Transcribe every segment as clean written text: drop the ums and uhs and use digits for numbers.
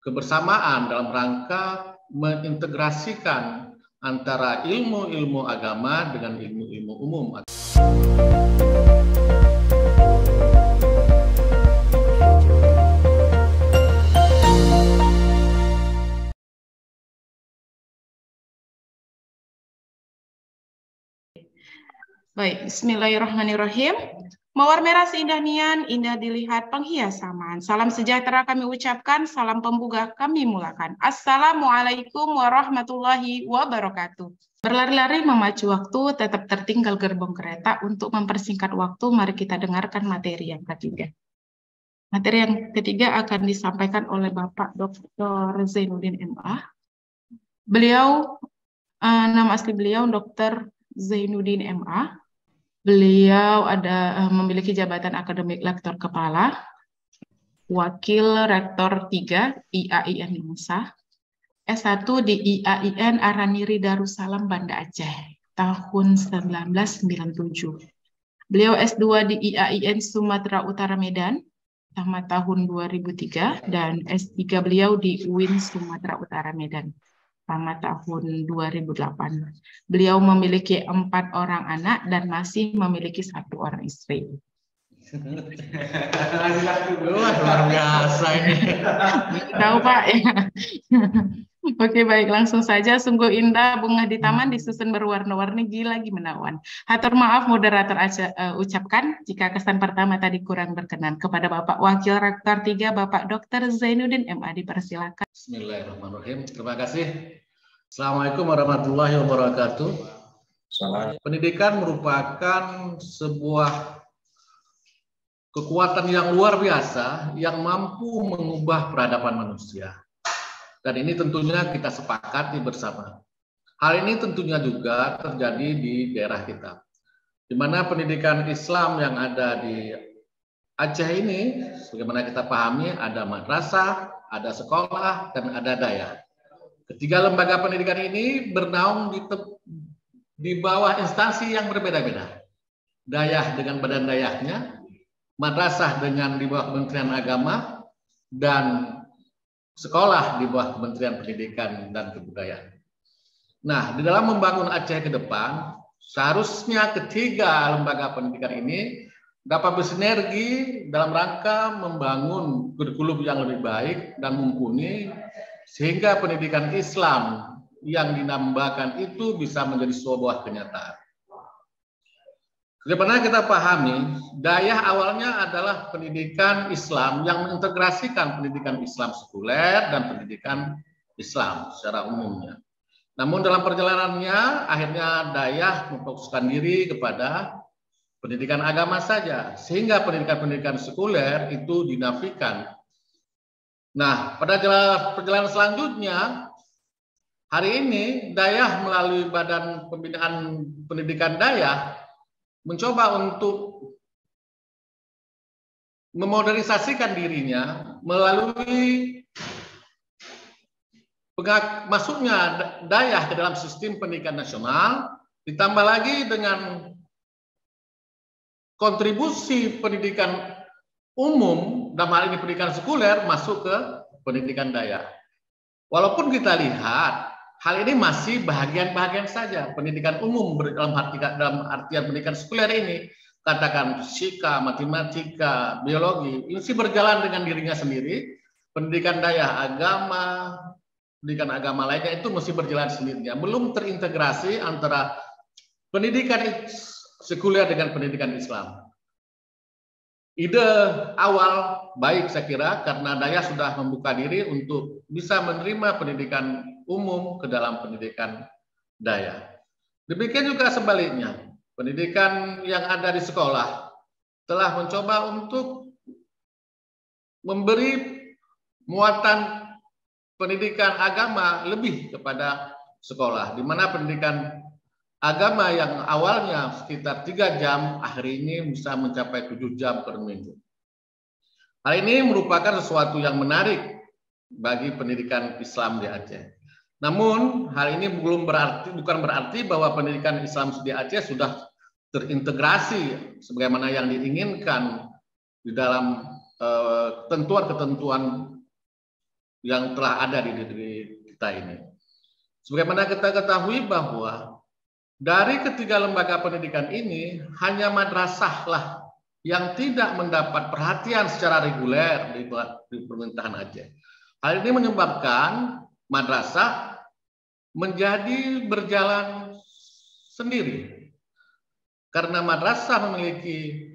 kebersamaan dalam rangka mengintegrasikan antara ilmu-ilmu agama dengan ilmu-ilmu umum. Baik, bismillahirrahmanirrahim. Mawar merah seindah nian, indah dilihat penghias zaman. Salam sejahtera kami ucapkan, salam pembuka kami mulakan. Assalamualaikum warahmatullahi wabarakatuh. Berlari-lari memacu waktu, tetap tertinggal gerbong kereta. Untuk mempersingkat waktu, mari kita dengarkan materi yang ketiga. Materi yang ketiga akan disampaikan oleh Bapak Dr. Zainuddin MA. Beliau, nama asli beliau Dr. Zainuddin MA. Beliau memiliki jabatan akademik lektor kepala, wakil rektor 3 IAIN Nusa, S1 di IAIN Araniri Darussalam Banda Aceh tahun 1997. Beliau S2 di IAIN Sumatera Utara Medan tamat tahun 2003 dan S3 beliau di UIN Sumatera Utara Medan tamat tahun 2008. Beliau memiliki 4 orang anak dan masih memiliki 1 orang istri. Luar biasa ini. Tahu Pak ya. Oke baik, langsung saja. Sungguh indah bunga di taman disusun berwarna-warni, gila menawan. Hatur maaf moderator ucapkan jika kesan pertama tadi kurang berkenan. Kepada Bapak Wakil Rektor 3 Bapak Dr. Zainuddin MA dipersilakan. Bismillahirrahmanirrahim. Terima kasih. Assalamualaikum warahmatullahi wabarakatuh. Pendidikan merupakan sebuah kekuatan yang luar biasa yang mampu mengubah peradaban manusia. Dan ini tentunya kita sepakati bersama. Hal ini tentunya juga terjadi di daerah kita, di mana pendidikan Islam yang ada di Aceh ini, sebagaimana kita pahami, ada madrasah, ada sekolah, dan ada daya. Ketiga lembaga pendidikan ini bernaung di bawah instansi yang berbeda-beda. Dayah dengan badan dayahnya, madrasah dengan di bawah Kementerian Agama, dan sekolah di bawah Kementerian Pendidikan dan Kebudayaan. Nah, di dalam membangun Aceh ke depan, seharusnya ketiga lembaga pendidikan ini dapat bersinergi dalam rangka membangun kurikulum yang lebih baik dan mumpuni, sehingga pendidikan Islam yang dinambakan itu bisa menjadi sebuah kenyataan. Bagaimana kita pahami, dayah awalnya adalah pendidikan Islam yang mengintegrasikan pendidikan Islam sekuler dan pendidikan Islam secara umumnya. Namun dalam perjalanannya, akhirnya dayah memfokuskan diri kepada pendidikan agama saja, sehingga pendidikan-pendidikan sekuler itu dinafikan. Nah, pada perjalanan selanjutnya, hari ini dayah melalui Badan Pembinaan Pendidikan Dayah mencoba untuk memodernisasikan dirinya melalui masuknya dayah ke dalam sistem pendidikan nasional, ditambah lagi dengan kontribusi pendidikan umum, dalam hal ini pendidikan sekuler, masuk ke pendidikan dayah. Walaupun kita lihat, hal ini masih bahagian-bahagian saja. Pendidikan umum dalam artian pendidikan sekuler ini, katakan fisika, matematika, biologi, ini masih berjalan dengan dirinya sendiri. Pendidikan dayah agama, pendidikan agama lainnya itu mesti berjalan sendirinya. Belum terintegrasi antara pendidikan sekuler dengan pendidikan Islam. Ide awal baik saya kira karena dayah sudah membuka diri untuk bisa menerima pendidikan umum ke dalam pendidikan dayah. Demikian juga sebaliknya, pendidikan yang ada di sekolah telah mencoba untuk memberi muatan pendidikan agama lebih kepada sekolah, di mana pendidikan agama yang awalnya sekitar 3 jam, hari ini bisa mencapai 7 jam per minggu. Hal ini merupakan sesuatu yang menarik bagi pendidikan Islam di Aceh. Namun, hal ini bukan berarti bahwa pendidikan Islam di Aceh sudah terintegrasi sebagaimana yang diinginkan di dalam ketentuan-ketentuan yang telah ada di diri kita ini. Sebagaimana kita ketahui bahwa dari ketiga lembaga pendidikan ini hanya madrasah lah yang tidak mendapat perhatian secara reguler di pemerintahan Aceh. Hal ini menyebabkan madrasah menjadi berjalan sendiri. Karena madrasah memiliki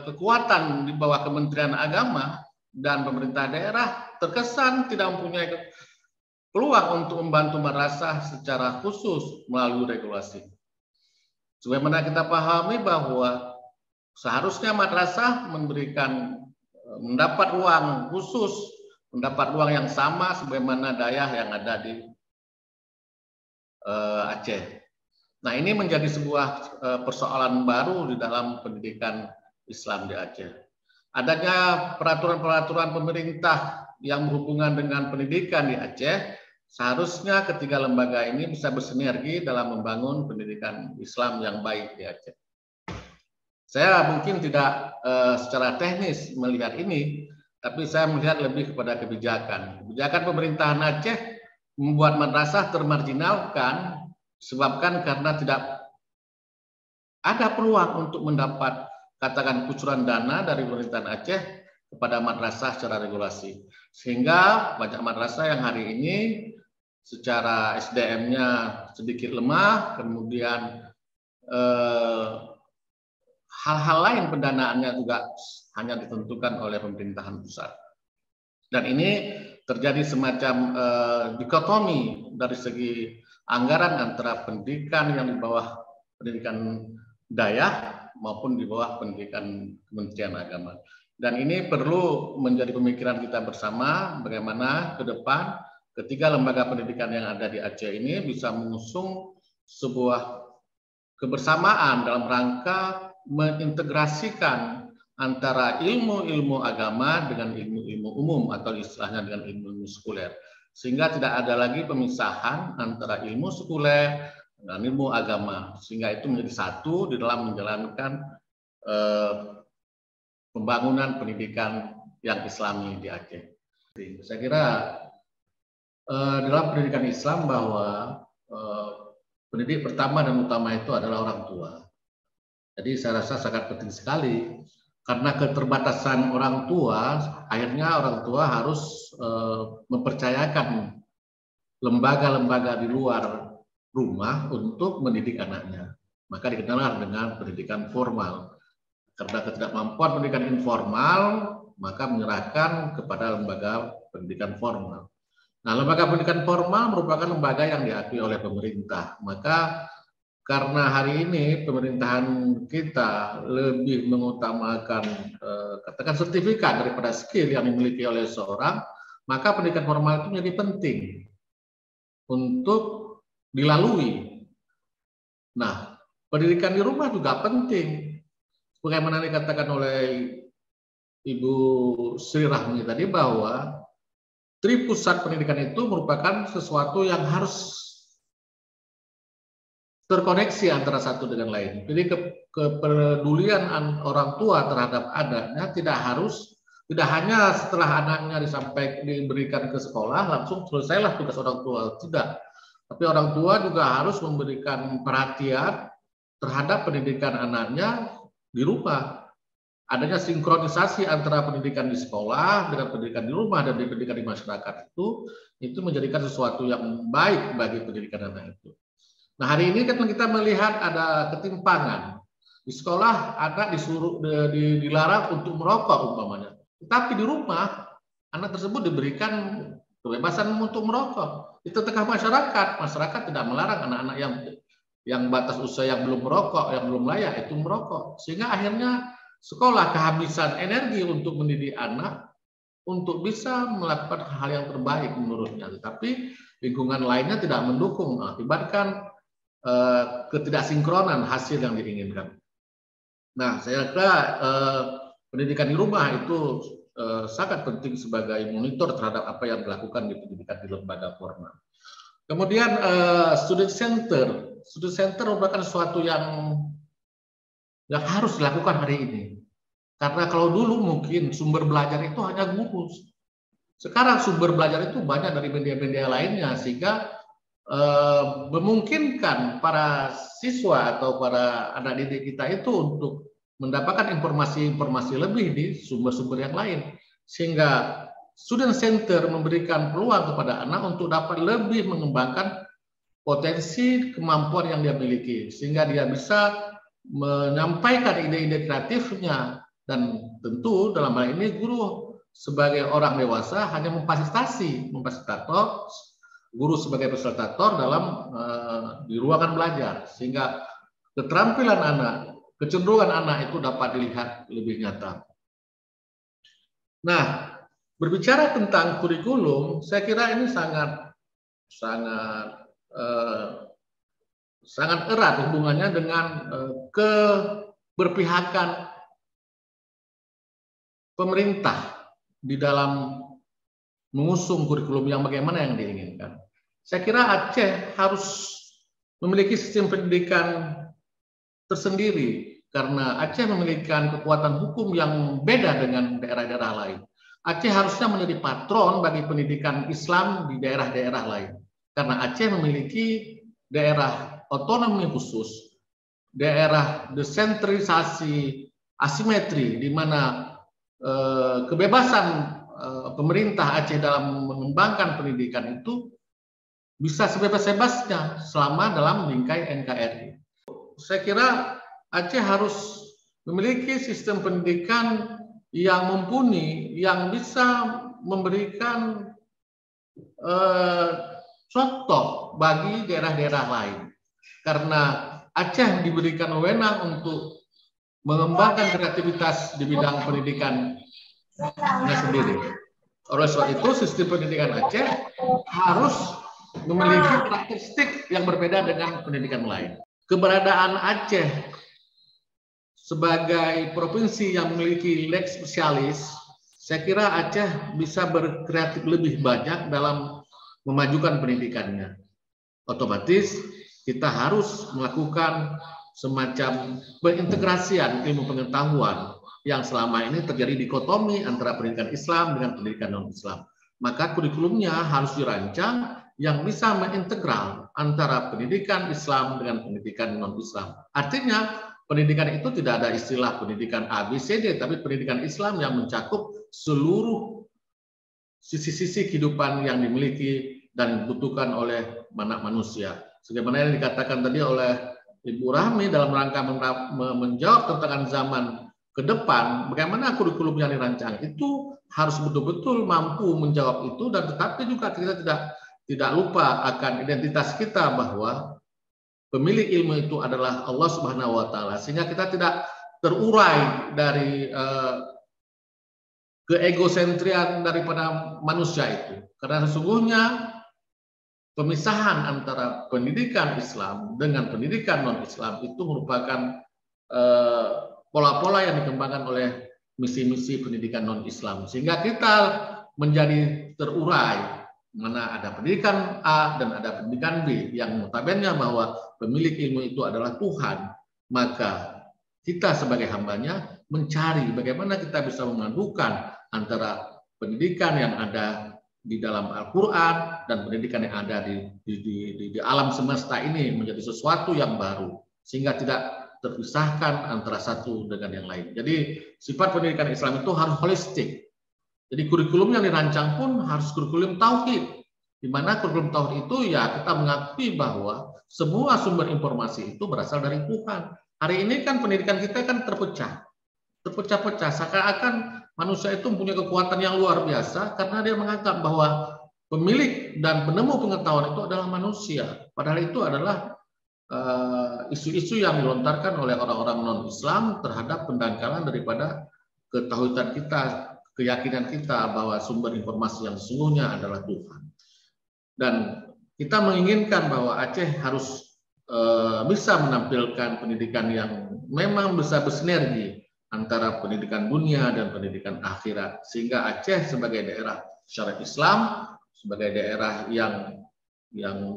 kekuatan di bawah Kementerian Agama dan pemerintah daerah, terkesan tidak mempunyai peluang untuk membantu madrasah secara khusus melalui regulasi. Sebagaimana kita pahami bahwa seharusnya madrasah mendapat ruang khusus, mendapat ruang yang sama sebagaimana daerah yang ada di Aceh. Nah, ini menjadi sebuah persoalan baru di dalam pendidikan Islam di Aceh. Adanya peraturan-peraturan pemerintah yang berhubungan dengan pendidikan di Aceh, seharusnya ketiga lembaga ini bisa bersinergi dalam membangun pendidikan Islam yang baik di Aceh. Saya mungkin tidak secara teknis melihat ini, tapi saya melihat lebih kepada kebijakan. Kebijakan pemerintahan Aceh membuat madrasah termarginalkan disebabkan karena tidak ada peluang untuk mendapat katakan kucuran dana dari pemerintahan Aceh kepada madrasah secara regulasi. Sehingga banyak madrasah yang hari ini secara SDM-nya sedikit lemah, kemudian hal-hal lain pendanaannya juga hanya ditentukan oleh pemerintahan pusat. Dan ini terjadi semacam dikotomi dari segi anggaran antara pendidikan yang di bawah pendidikan daerah maupun di bawah pendidikan Kementerian Agama. Dan ini perlu menjadi pemikiran kita bersama bagaimana ke depan ketiga lembaga pendidikan yang ada di Aceh ini bisa mengusung sebuah kebersamaan dalam rangka mengintegrasikan antara ilmu-ilmu agama dengan ilmu-ilmu umum atau istilahnya dengan ilmu-ilmu sekuler. Sehingga tidak ada lagi pemisahan antara ilmu sekuler dan ilmu agama. Sehingga itu menjadi satu di dalam menjalankan pembangunan pendidikan yang Islami di Aceh. Saya kira dalam pendidikan Islam bahwa pendidik pertama dan utama itu adalah orang tua. Jadi saya rasa sangat penting sekali karena keterbatasan orang tua, akhirnya orang tua harus mempercayakan lembaga-lembaga di luar rumah untuk mendidik anaknya. Maka dikenal dengan pendidikan formal. Karena ketidakmampuan pendidikan informal, maka menyerahkan kepada lembaga pendidikan formal. Nah, lembaga pendidikan formal merupakan lembaga yang diakui oleh pemerintah. Maka karena hari ini pemerintahan kita lebih mengutamakan katakan sertifikat daripada skill yang dimiliki oleh seorang, maka pendidikan formal itu menjadi penting untuk dilalui. Nah, pendidikan di rumah juga penting. Bagaimana dikatakan oleh Ibu Sri Rahmi tadi bahwa tripusat pendidikan itu merupakan sesuatu yang harus terkoneksi antara satu dengan lain. Jadi kepedulian orang tua terhadap anaknya tidak hanya setelah anaknya diberikan ke sekolah langsung selesailah tugas orang tua, tidak. Tapi orang tua juga harus memberikan perhatian terhadap pendidikan anaknya di rumah. Adanya sinkronisasi antara pendidikan di sekolah dengan pendidikan di rumah dan pendidikan di masyarakat itu menjadikan sesuatu yang baik bagi pendidikan anak itu. Nah, hari ini kan kita melihat ada ketimpangan. Di sekolah anak dilarang untuk merokok umpamanya. Tetapi di rumah anak tersebut diberikan kebebasan untuk merokok. Di tengah masyarakat tidak melarang anak-anak yang batas usia yang belum merokok, yang belum layak itu merokok. Sehingga akhirnya sekolah kehabisan energi untuk mendidik anak untuk bisa melakukan hal yang terbaik menurutnya. Tetapi lingkungan lainnya tidak mendukung, mengakibatkan ketidaksinkronan hasil yang diinginkan. Nah, saya kira pendidikan di rumah itu sangat penting sebagai monitor terhadap apa yang dilakukan di pendidikan di lembaga formal. Kemudian student center merupakan sesuatu yang harus dilakukan hari ini. Karena kalau dulu mungkin sumber belajar itu hanya guru. Sekarang sumber belajar itu banyak dari media-media lainnya, sehingga memungkinkan para siswa atau para anak didik kita itu untuk mendapatkan informasi-informasi lebih di sumber-sumber yang lain, sehingga student center memberikan peluang kepada anak untuk dapat lebih mengembangkan potensi kemampuan yang dia miliki, sehingga dia bisa menyampaikan ide-ide kreatifnya. Dan tentu dalam hal ini guru sebagai orang dewasa hanya memfasilitator, guru sebagai fasilitator dalam di ruangan belajar, sehingga keterampilan anak, kecenderungan anak itu dapat dilihat lebih nyata. Nah, berbicara tentang kurikulum, saya kira ini sangat erat hubungannya dengan keberpihakan pemerintah di dalam mengusung kurikulum yang bagaimana yang diinginkan. Saya kira Aceh harus memiliki sistem pendidikan tersendiri karena Aceh memiliki kekuatan hukum yang beda dengan daerah-daerah lain. Aceh harusnya menjadi patron bagi pendidikan Islam di daerah-daerah lain karena Aceh memiliki daerah otonomi khusus, daerah desentralisasi asimetri di mana kebebasan pemerintah Aceh dalam mengembangkan pendidikan itu bisa sebebas-bebasnya selama dalam bingkai NKRI. Saya kira Aceh harus memiliki sistem pendidikan yang mumpuni, yang bisa memberikan contoh bagi daerah-daerah lain. Karena Aceh diberikan wewenang untuk mengembangkan kreativitas di bidang pendidikannya sendiri. Oleh sebab itu, sistem pendidikan Aceh harus memiliki karakteristik yang berbeda dengan pendidikan lain. Keberadaan Aceh sebagai provinsi yang memiliki lex spesialis, saya kira Aceh bisa berkreatif lebih banyak dalam memajukan pendidikannya. Otomatis kita harus melakukan semacam pengintegrasian ilmu pengetahuan yang selama ini terjadi dikotomi antara pendidikan Islam dengan pendidikan non-Islam. Maka kurikulumnya harus dirancang yang bisa mengintegral antara pendidikan Islam dengan pendidikan non-Islam. Artinya pendidikan itu tidak ada istilah pendidikan A, B, C, D, tapi pendidikan Islam yang mencakup seluruh sisi-sisi kehidupan yang dimiliki dan dibutuhkan oleh anak manusia. Sebagaimana yang dikatakan tadi oleh Ibu Rahmi dalam rangka menjawab tantangan zaman ke depan, bagaimana kurikulum yang dirancang itu harus betul-betul mampu menjawab itu, dan tetapi juga kita tidak lupa akan identitas kita bahwa pemilik ilmu itu adalah Allah Subhanahu wa Ta'ala, sehingga kita tidak terurai dari keegosentrian daripada manusia itu. Karena sesungguhnya pemisahan antara pendidikan Islam dengan pendidikan non-Islam itu merupakan pola-pola yang dikembangkan oleh misi-misi pendidikan non-Islam, sehingga kita menjadi terurai mana ada pendidikan A dan ada pendidikan B yang notabene bahwa pemilik ilmu itu adalah Tuhan. Maka kita sebagai hambanya mencari bagaimana kita bisa memadukan antara pendidikan yang ada di dalam Al-Quran dan pendidikan yang ada di alam semesta ini menjadi sesuatu yang baru, sehingga tidak terpisahkan antara satu dengan yang lain. Jadi sifat pendidikan Islam itu harus holistik. Jadi kurikulum yang dirancang pun harus kurikulum tauhid, di mana kurikulum tauhid itu ya kita mengakui bahwa semua sumber informasi itu berasal dari Tuhan. Hari ini kan pendidikan kita kan terpecah-pecah, seakan-akan manusia itu mempunyai kekuatan yang luar biasa karena dia menganggap bahwa pemilik dan penemu pengetahuan itu adalah manusia. Padahal itu adalah isu-isu yang dilontarkan oleh orang-orang non-Islam terhadap pendangkalan daripada ketauhidan kita, keyakinan kita bahwa sumber informasi yang sesungguhnya adalah Tuhan. Dan kita menginginkan bahwa Aceh harus bisa menampilkan pendidikan yang memang bisa bersinergi antara pendidikan dunia dan pendidikan akhirat, sehingga Aceh sebagai daerah syariat Islam, sebagai daerah yang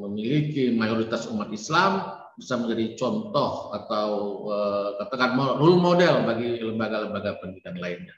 memiliki mayoritas umat Islam bisa menjadi contoh atau katakan role model bagi lembaga-lembaga pendidikan lainnya.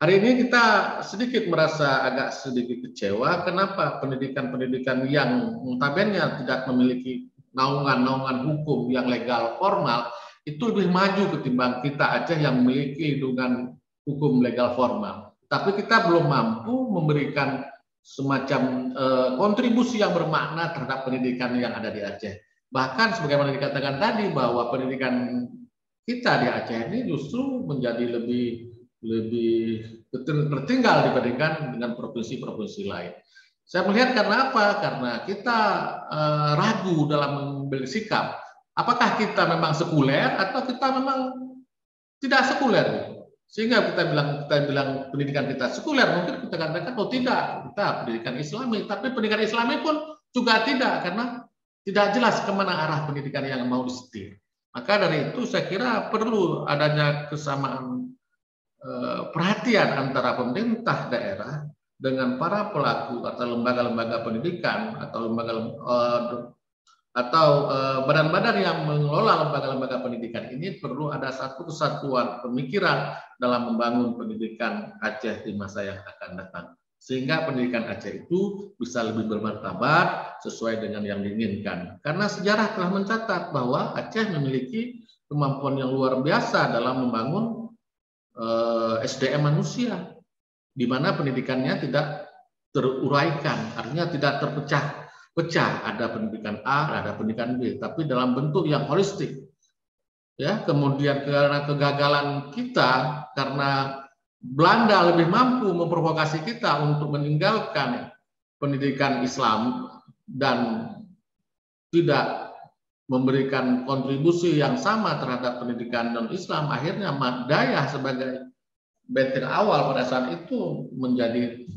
Hari ini kita sedikit merasa agak sedikit kecewa. Kenapa pendidikan-pendidikan yang notabene tidak memiliki naungan hukum yang legal formal itu lebih maju ketimbang kita aja yang memiliki lindungan hukum legal formal. Tapi kita belum mampu memberikan semacam kontribusi yang bermakna terhadap pendidikan yang ada di Aceh. Bahkan sebagaimana dikatakan tadi bahwa pendidikan kita di Aceh ini justru menjadi lebih tertinggal dibandingkan dengan provinsi-provinsi lain. Saya melihat karena apa? Karena kita ragu dalam mengambil sikap. Apakah kita memang sekuler atau kita memang tidak sekuler? Sehingga kita bilang pendidikan kita sekuler, mungkin kita katakan oh tidak, kita pendidikan Islami. Tapi pendidikan Islami pun juga tidak, karena tidak jelas kemana arah pendidikan yang mau disetir. Maka dari itu saya kira perlu adanya kesamaan perhatian antara pemerintah daerah dengan para pelaku atau lembaga-lembaga pendidikan atau badan-badan yang mengelola lembaga-lembaga pendidikan ini. Perlu ada satu kesatuan pemikiran dalam membangun pendidikan Aceh di masa yang akan datang, sehingga pendidikan Aceh itu bisa lebih bermartabat sesuai dengan yang diinginkan. Karena sejarah telah mencatat bahwa Aceh memiliki kemampuan yang luar biasa dalam membangun SDM manusia, di mana pendidikannya tidak teruraikan, artinya tidak terpecah-pecah. Ada pendidikan A, ada pendidikan B, tapi dalam bentuk yang holistik. Ya, kemudian karena kegagalan kita, karena Belanda lebih mampu memprovokasi kita untuk meninggalkan pendidikan Islam dan tidak memberikan kontribusi yang sama terhadap pendidikan non-Islam, akhirnya Dayah sebagai benteng awal pada saat itu menjadi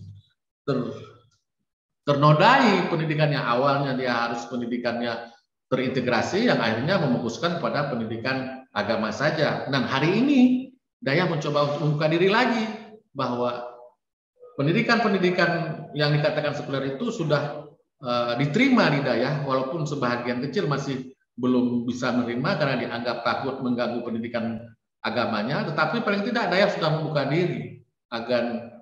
ternodai pendidikannya. Awalnya dia harus pendidikannya terintegrasi, yang akhirnya memutuskan pada pendidikan agama saja. Dan hari ini Dayah mencoba untuk membuka diri lagi bahwa pendidikan-pendidikan yang dikatakan sekuler itu sudah diterima di Dayah, walaupun sebahagian kecil masih belum bisa menerima karena dianggap takut mengganggu pendidikan agamanya. Tetapi paling tidak Dayah sudah membuka diri akan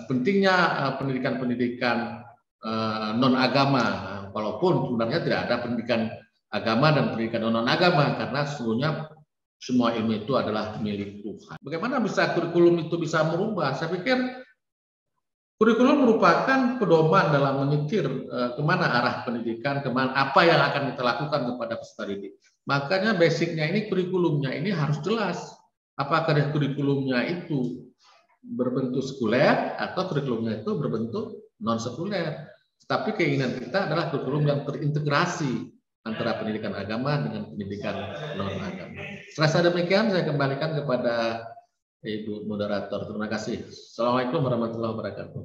pentingnya pendidikan-pendidikan non agama, walaupun sebenarnya tidak ada pendidikan agama dan pendidikan non agama, karena sesungguhnya semua ilmu itu adalah milik Tuhan. Bagaimana bisa kurikulum itu bisa merubah? Saya pikir kurikulum merupakan pedoman dalam menyetir kemana arah pendidikan, kemana apa yang akan kita lakukan kepada peserta didik. Makanya basicnya ini, kurikulumnya ini harus jelas. Apakah kurikulumnya itu berbentuk sekuler atau kurikulumnya itu berbentuk non sekuler. Tapi keinginan kita adalah kurikulum yang terintegrasi antara pendidikan agama dengan pendidikan non agama. Serasa demikian, saya kembalikan kepada Ibu moderator. Terima kasih. Assalamualaikum warahmatullahi wabarakatuh.